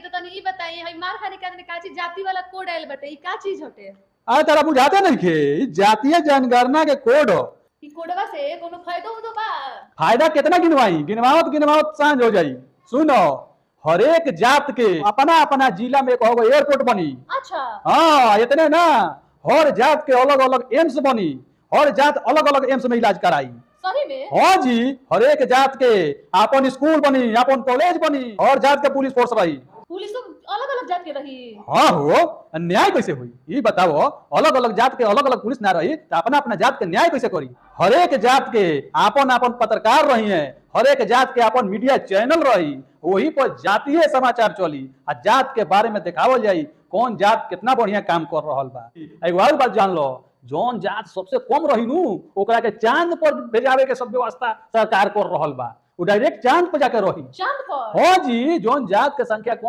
तो तनी ई बताई हई मार खाने के आदमी का चीज जाति वाला कोड आइल बटे ई का चीज होटे? अरे तारा बुझाते नहीं खे ई जातीय जनगणना के कोड हो। ई कोडवा से कोनो फायदा हो तो बा? फायदा कितना गिनवाई, गिनवाओ सांझ हो जाई। सुनो, हर एक जात के अपना अपना जिला में एक एयरपोर्ट बनी। अच्छा हाँ इतने ना, हर जात के अलग अलग एम्स बनी, हर जात अलग अलग एम्स में इलाज कराई। सही में? हाँ जी, हर एक जात के अपन स्कूल बनी, अपन कॉलेज बनी, हर जात के पुलिस फोर्स रही। पुलिस तो अलग अलग जात के रही। हाँ हो, न्याय कैसे हुई ये बताओ? अलग अलग जात के अलग अलग पुलिस ना रही तो अपना अपना जात के न्याय कैसे करी? हर एक जात के अपन अपन पत्रकार रही है, हर एक जात के अपन मीडिया चैनल रही, वही पर जातीय समाचार चली आ जात के बारे में दिखावल जाई कौन जात कितना बढ़िया काम कर रहा बा। एगो और बात जान लो, जौन जात सबसे कम रही नू ओकरा के चांद पर भेजावे के सब व्यवस्था सरकार कर रहा बा। वो डायरेक्ट चांद पर जाके रही। चांद पर? हाँ जी, जौन जात के संख्या कम